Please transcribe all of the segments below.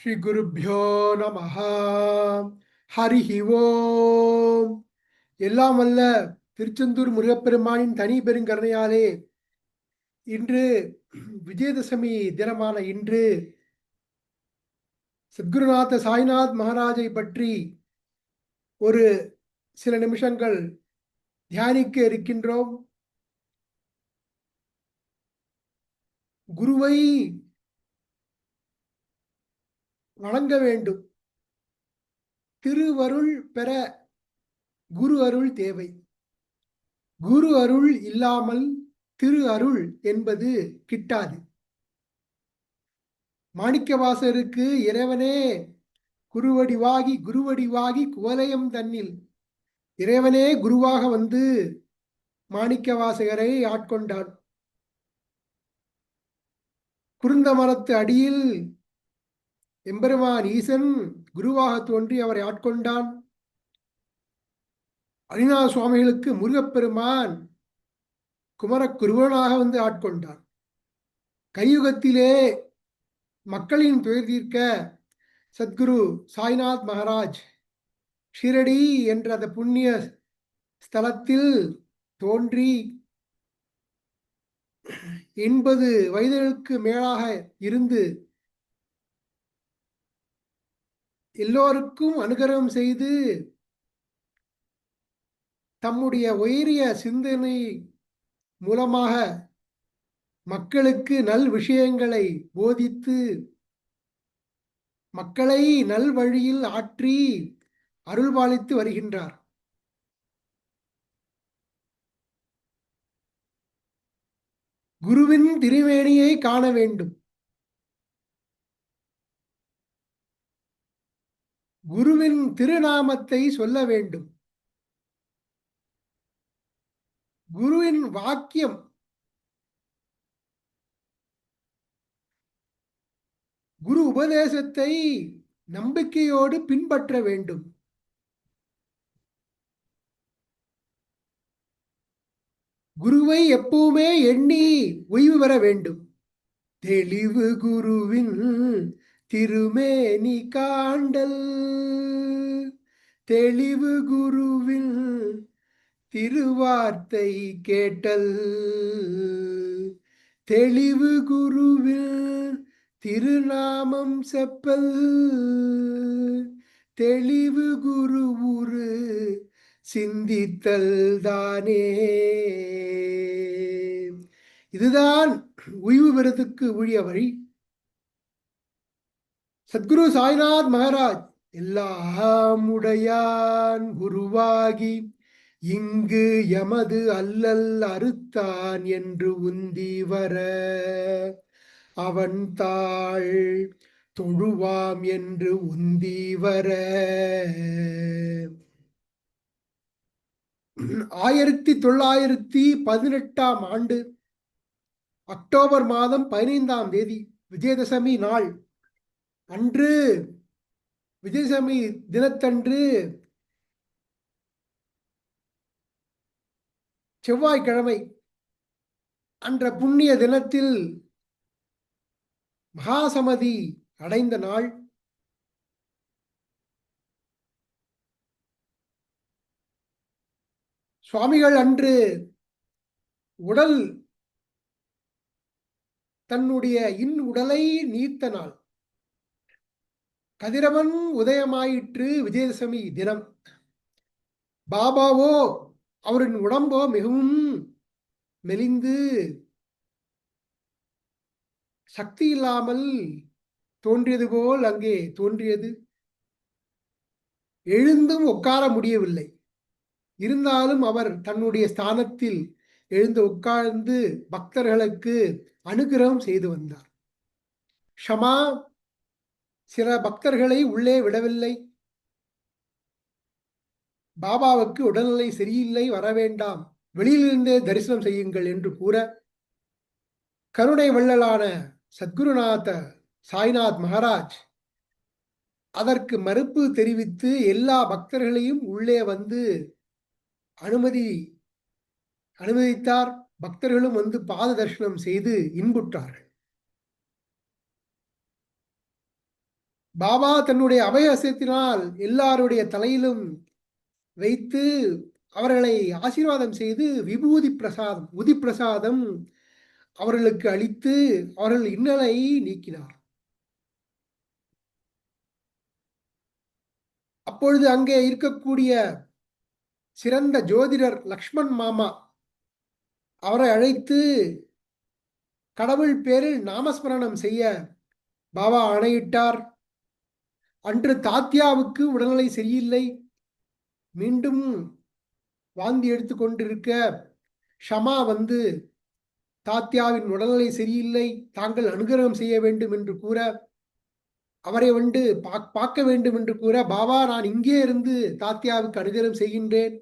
ஸ்ரீ குருப்யோ நமஹ. ஹரிஹி ஓம். எல்லாம் வல்ல திருச்செந்தூர் முருகப்பெருமானின் தனி பெருங்கருணையாலே இன்று விஜயதசமி தினமான இன்று சத்குருநாத சாய்நாத் மகாராஜை பற்றி ஒரு சில நிமிஷங்கள் தியானிக்க இருக்கின்றோம். குருவை வணங்க வேண்டும். திருவருள் பெற குரு அருள் தேவை. குரு அருள் இல்லாமல் திரு அருள் என்பது கிட்டாது. மாணிக்கவாசருக்கு இறைவனே குருவடிவாகி குவலயம் தன்னில் இறைவனே குருவாக வந்து மாணிக்கவாசகரை ஆட்கொண்டான். குருந்த மரத்து அடியில் எம்பெருமான் ஈசன் குருவாக தோன்றி அவரை ஆட்கொண்டான். அரிநாத சுவாமிகளுக்கு முருகப்பெருமான் குமரக்குருவனாக வந்து ஆட்கொண்டான். கலியுகத்திலே மக்களின் துயர் தீர்க்க சத்குரு சாய்நாத் மகாராஜ் ஷிரடி என்ற அந்த புண்ணிய ஸ்தலத்தில் தோன்றி 80 வயதுகளுக்கு மேலாக இருந்து எல்லோருக்கும் அனுகிரகம் செய்து தம்முடைய உயரிய சிந்தனை மூலமாக மக்களுக்கு நல் விஷயங்களை போதித்து மக்களை நல் வழியில் ஆற்றி அருள்பாலித்து வருகின்றார். குருவின் திருமேனியை காண வேண்டும். குருவின் திருநாமத்தை சொல்ல வேண்டும். குருவின் வாக்கியம் குரு உபதேசத்தை நம்பிக்கையோடு பின்பற்ற வேண்டும். குருவை எப்பவுமே எண்ணி ஓய்வு பெற வேண்டும். தெளிவு குருவின் திருமேனி காண்டல், தெளிவு குருவின் திருவார்த்தை கேட்டல், தெளிவு குருவின் திருநாமம் செப்பல், தெளிவு குரு உரு சிந்தித்தல் தானே. இதுதான் ஓய்வு பெறத்துக்கு உரிய வழி. சத்குரு சாய்நாத் மகாராஜ் எல்லாம் உடையான் குருவாகி இங்கு எமது அல்லல் அறுத்தான் என்று உந்தி வர அவன் தாள் தொழுவாம் என்று உந்தி வர 1918 ஆண்டு அக்டோபர் மாதம் 15ஆம் தேதி விஜயதசமி நாள் அன்று, விஜயதசமி தினத்தன்று செவ்வாய்க்கிழமை அன்ற புண்ணிய தினத்தில் மகாசமதி அடைந்த நாள். சுவாமிகள் அன்று உடல் தன்னுடைய உடலை நீத்த நாள். கதிரவன் உதயமாயிற்று. விஜயதசமி தினம். பாபாவோ அவரின் உடம்போ மிகவும் மெலிந்து சக்தி இல்லாமல் தோன்றியது போல் அங்கே தோன்றியது. எழுந்தும் உட்கார முடியவில்லை. இருந்தாலும் அவர் தன்னுடைய ஸ்தானத்தில் எழுந்து உட்கார்ந்து பக்தர்களுக்கு அனுகிரகம் செய்து வந்தார். ஷமா சில பக்தர்களை உள்ளே விடவில்லை. பாபாவுக்கு உடல்நிலை சரியில்லை, வர வேண்டாம், வெளியிலிருந்தே தரிசனம் செய்யுங்கள் என்று கூற கருணை வள்ளலான சத்குருநாத சாய்நாத் மகாராஜ் அதற்கு மறுப்பு தெரிவித்து எல்லா பக்தர்களையும் உள்ளே வந்து அனுமதித்தார். பக்தர்களும் வந்து பாத தரிசனம் செய்து இன்புற்றார்கள். பாபா தன்னுடைய அபயஹஸ்தத்தினால் எல்லாருடைய தலையிலும் வைத்து அவர்களை ஆசீர்வாதம் செய்து விபூதி பிரசாதம் உதி பிரசாதம் அவர்களுக்கு அளித்து அவர்கள் இன்னலை நீக்கினார். அப்பொழுது அங்கே இருக்கக்கூடிய சிறந்த ஜோதிடர் லக்ஷ்மண் மாமா அவரை அழைத்து கடவுள் பேரில் நாமஸ்மரணம் செய்ய பாபா ஆணையிட்டார். அன்று தாத்யாவுக்கு உடல்நிலை சரியில்லை, மீண்டும் வாந்தி எடுத்து கொண்டிருக்க ஷமா வந்து தாத்யாவின் உடல்நிலை சரியில்லை, தாங்கள் அனுகிரகம் செய்ய வேண்டும் என்று கூற, அவரை வந்து பார்க்க வேண்டும் என்று கூற, பாபா நான் இங்கே இருந்து தாத்யாவுக்கு அனுகிரகம் செய்கின்றேன்,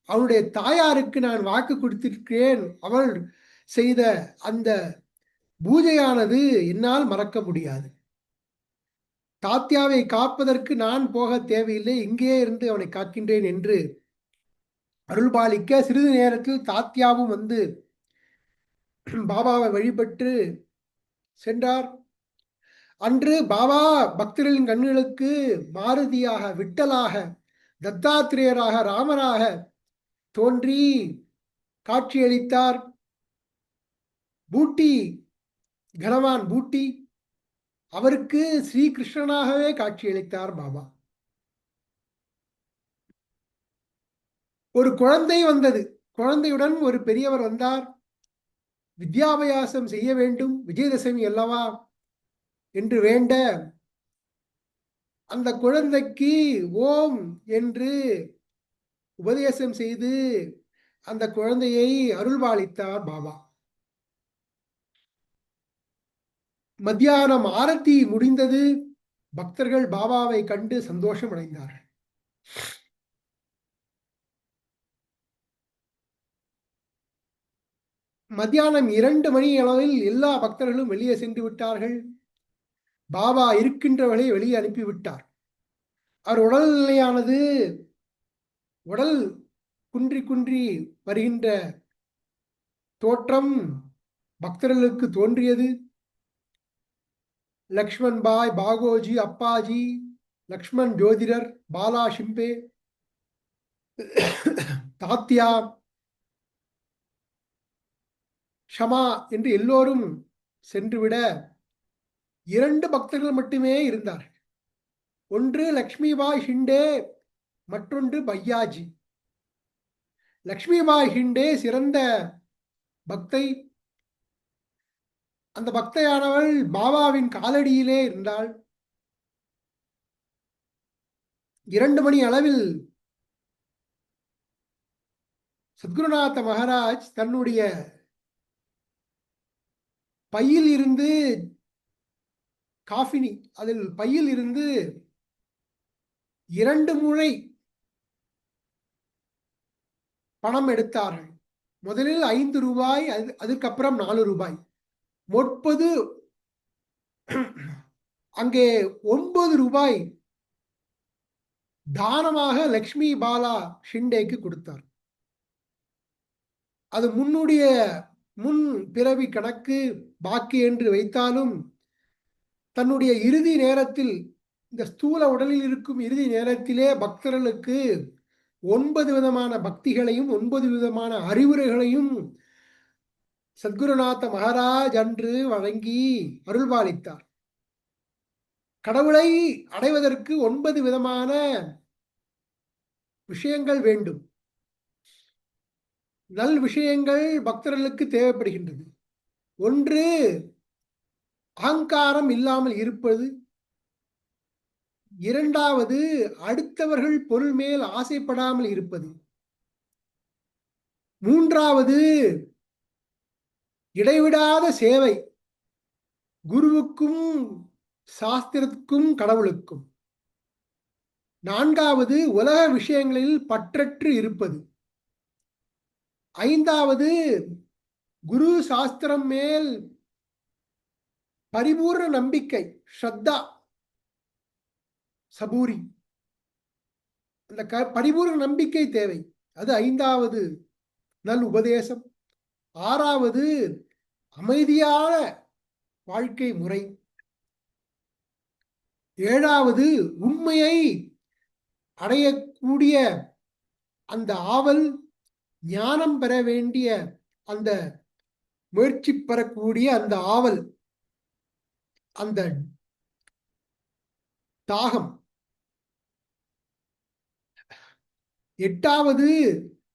அவனுடைய தாயாருக்கு நான் வாக்கு கொடுத்திருக்கிறேன், அவள் செய்த அந்த பூஜையானது என்னால் மறக்க முடியாது, தாத்யாவை காப்பதற்கு நான் போக தேவையில்லை, இங்கே இருந்து அவனை காக்கின்றேன் என்று அருள்பாலிக்க சிறிது நேரத்தில் தாத்யாவும் வந்து பாபாவை வழிபட்டு சென்றார். அன்று பாபா பக்தர்களின் கண்களுக்கு மாருதியாக, விட்டலாக, தத்தாத்திரேயராக, ராமராக தோன்றி காட்சியளித்தார். பூட்டி கனவான் பூட்டி அவருக்கு ஸ்ரீகிருஷ்ணனாகவே காட்சியளித்தார் பாபா. ஒரு குழந்தை வந்தது, குழந்தையுடன் ஒரு பெரியவர் வந்தார். வித்யாபயாசம் செய்ய வேண்டும், விஜயதசமி அல்லவா என்று வேண்ட அந்த குழந்தைக்கு ஓம் என்று உபதேசம் செய்து அந்த குழந்தையை அருள்பாலித்தார் பாபா. மத்தியானம் ஆரத்தி முடிந்தது. பக்தர்கள் பாபாவை கண்டு சந்தோஷம் அடைந்தார்கள். மத்தியானம் 2 மணி அளவில் எல்லா பக்தர்களும் வெளியே சென்று விட்டார்கள். பாபா இருக்கின்றவளை வெளியே அனுப்பிவிட்டார். அவர் உடல்நிலையானது உடல் குன்றி குன்றி வருகின்ற தோற்றம் பக்தர்களுக்கு தோன்றியது. லக்ஷ்மண் பாய், பாகோஜி, அப்பாஜி, லக்ஷ்மண் ஜோதிடர், பாலா ஷிம்பே, தாத்யா, ஷமா என்று எல்லோரும் சென்றுவிட 2 பக்தர்கள் மட்டுமே இருந்தார்கள். ஒன்று லக்ஷ்மிபாய் ஷிண்டே, மற்றொன்று பையாஜி. லக்ஷ்மிபாய் ஷிண்டே சிறந்த பக்தை. அந்த பக்தையானவள் பாபாவின் காலடியிலே இருந்தாள். 2 மணி அளவில் சத்குருநாத மகாராஜ் தன்னுடைய பையில் இருந்து காஃபினி, அதில் பையில் இருந்து 2 முறை பணம் எடுத்தார்கள். முதலில் 5 ரூபாய், அதுக்கப்புறம் 4 ரூபாய், மொத்தம் அங்கே 9 ரூபாய் தானமாக லக்ஷ்மி பாலா ஷிண்டேக்கு கொடுத்தார். அது முன் பிறவி கணக்கு பாக்கி என்று வைத்தாலும் தன்னுடைய இறுதி நேரத்தில், இந்த ஸ்தூல உடலில் இருக்கும் இறுதி நேரத்திலே பக்தர்களுக்கு 9 விதமான பக்திகளையும் 9 விதமான அறிவுரைகளையும் சத்குருநாத மகாராஜ் அன்று வழங்கி அருள்பாலித்தார். கடவுளை அடைவதற்கு 9 விதமான விஷயங்கள் வேண்டும். நல் விஷயங்கள் பக்தர்களுக்கு தேவைப்படுகின்றது. ஒன்று, அகங்காரம் இல்லாமல் இருப்பது. இரண்டாவது, அடுத்தவர்கள் பொருள் மேல் ஆசைப்படாமல் இருப்பது. மூன்றாவது, இடைவிடாத சேவை, குருவுக்கும் சாஸ்திரத்துக்கும் கடவுளுக்கும். நான்காவது, உலக விஷயங்களில் பற்றற்று இருப்பது. ஐந்தாவது, குரு சாஸ்திரம் மேல் பரிபூர்ண நம்பிக்கை, ஸ்ரத்தா, சபூரி, அந்த பரிபூர்ண நம்பிக்கை தேவை. அது 5வது நல் உபதேசம். 6வது, அமைதியான வாழ்க்கை முறை. ஏழாவது, உண்மையை அடையக்கூடிய அந்த ஆவல், ஞானம் பெற வேண்டிய அந்த முயற்சி பெறக்கூடிய அந்த ஆவல், அந்த தாகம். எட்டாவது,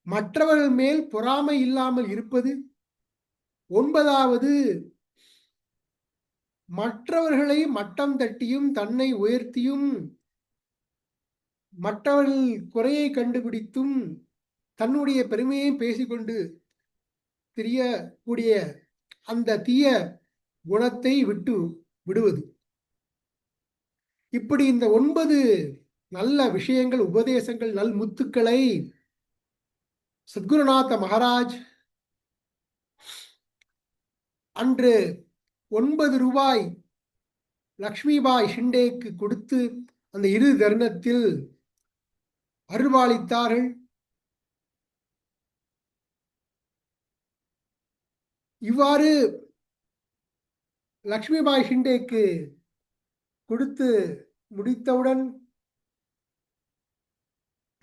மற்றவர்கள் மேல் பொறாமை இல்லாமல் இருப்பது. ஒன்பதாவது, மற்றவர்களை மட்டம் தட்டியும் தன்னை உயர்த்தியும் மற்றவர்கள் குறையை கண்டுபிடித்தும் தன்னுடைய பெருமையை பேசிக்கொண்டு தெரியக்கூடிய அந்த தீய குணத்தை விட்டு விடுவது. இப்படி இந்த 9 நல்ல விஷயங்கள், உபதேசங்கள், நல் முத்துக்களை சத்குருநாத மகாராஜ் அன்று 9 ரூபாய் லக்ஷ்மிபாய் ஷிண்டேக்கு கொடுத்து அந்த இரு தருணத்தில் அருள்பாலித்தார்கள். இவ்வாறு லக்ஷ்மிபாய் ஷிண்டேக்கு கொடுத்து முடித்தவுடன்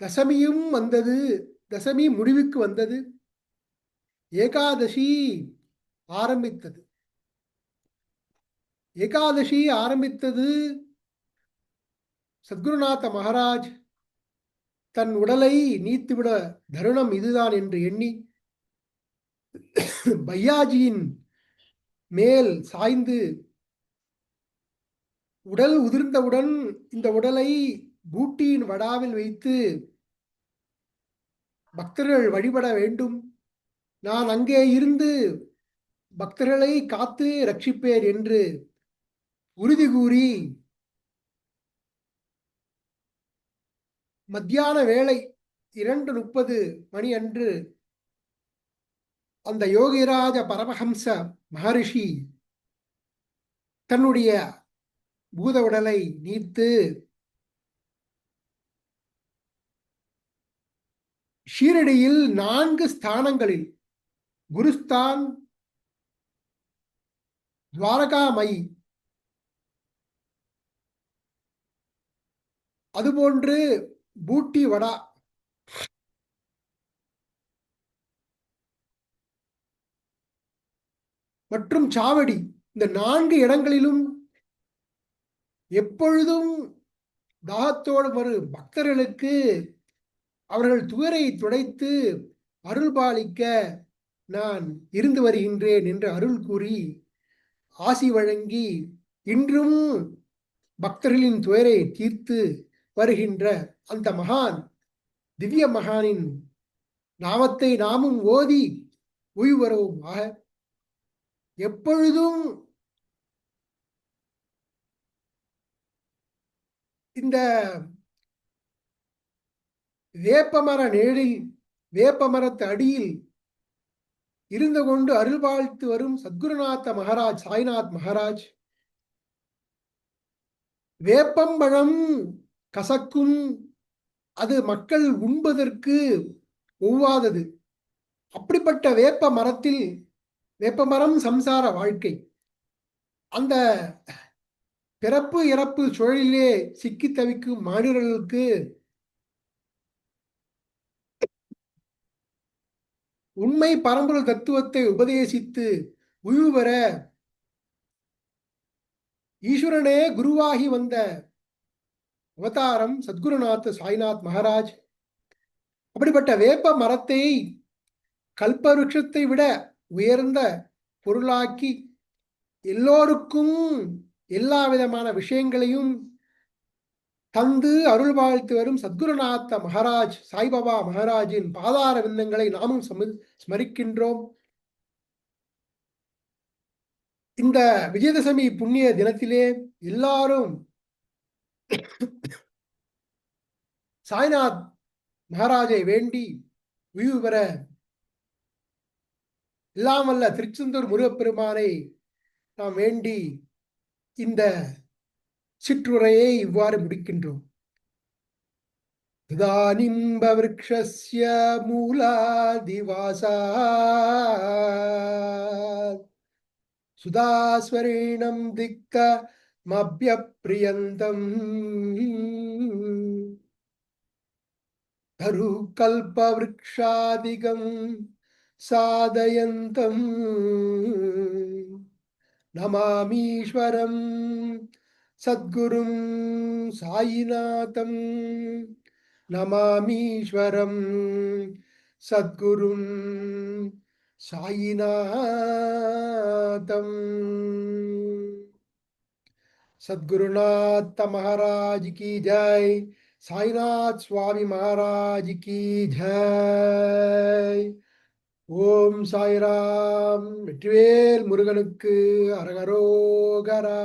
தசமியும் வந்தது. தசமி முடிவுக்கு வந்தது. ஏகாதசி ஆரம்பித்தது. ஏகாதசி ஆரம்பித்தது. சத்குருநாத மகாராஜ் தன் உடலை நீத்துவிட தருணம் இதுதான் என்று எண்ணி பையாஜியின் மேல் சாய்ந்து உடல் உதிர்ந்தவுடன் இந்த உடலை பூட்டியின் வடாவில் வைத்து பக்தர்கள் வழிபட வேண்டும், நான் அங்கே இருந்து பக்தர்களை காத்து ரட்சிப்பேன் என்று உறுதி கூறி மத்தியான வேளை 2:30 மணி அன்று அந்த யோகிராஜ பரமஹம்ச மகரிஷி தன்னுடைய பூத உடலை நீத்து ஷீரடியில் 4 ஸ்தானங்களில் குருஸ்தான், துவாரகாமயி, அதுபோன்று பூட்டி வடா மற்றும் சாவடி, இந்த 4 இடங்களிலும் எப்பொழுதும் தாகத்தோடு வரும் பக்தர்களுக்கு அவர்கள் துயரை துடைத்து அருள்பாலிக்க நான் இருந்து வருகின்றேன் என்று அருள் கூறி ஆசி வழங்கி இன்றும் பக்தர்களின் துயரை தீர்த்து வருகின்ற அந்த மகான், திவ்ய மகானின் நாமத்தை நாமும் ஓதி உய்வரவுமாக. எப்பொழுதும் இந்த வேப்பமர நிழலில், வேப்பமரத்து அடியில் இருந்து கொண்டு அருள்பாலித்து வரும் சத்குருநாத மகாராஜ், சாய்நாத் மகாராஜ், வேப்பம்பழம் கசக்கும், அது மக்கள் உண்பதற்கு ஒவ்வாதது. அப்படிப்பட்ட வேப்ப மரத்தில், வேப்பமரம் சம்சார வாழ்க்கை, அந்த பிறப்பு இறப்பு சுழலிலே சிக்கி தவிக்கும் மாநிலர்களுக்கு உண்மை பரம்பொருள் தத்துவத்தை உபதேசித்து உய்வு பெற ஈஸ்வரனே குருவாகி வந்த அவதாரம் சத்குருநாத் சாய்நாத் மகாராஜ். அப்படிப்பட்ட வேப்ப மரத்தை கல்பவருஷத்தை விட உயர்ந்த பொருளாக்கி எல்லோருக்கும் எல்லா விதமான விஷயங்களையும் தந்து அருள் வாழ்த்து வரும் சத்குருநாத மகாராஜ், சாய்பாபா மகாராஜின் பாதார விந்தங்களை நாமும் ஸ்மரிக்கின்றோம். இந்த விஜயதசமி புண்ணிய தினத்திலே எல்லாரும் சாய்நாத் மகாராஜை வேண்டி உய்வு பெற எல்லாம் வல்ல திருச்செந்தூர் முருகப்பெருமானை நாம் வேண்டி இந்த சிற்றுரையை இவ்வாறு முடிக்கின்றோம். ததானிம்ப விருக்ஷஸ்ய மூலாதிவாசாத் சுதாஸ்வரீணம் திக்த மப்யப்ரியந்தம் தருகல்பவ்ருக்ஷாதிகம் சாதயந்தம் நமாமீஸ்வரம் சத்குரும் சாயிநாதம் நமாமீஸ்வரம் சத்குரும் சாயிநாதம். सद्गुरुनाथ महाराज की जय. साईनाथ स्वामी महाराज की जय. ஓம் சாய்ராம். வெற்றிவேல் முருகனுக்கு அரகரோகரா.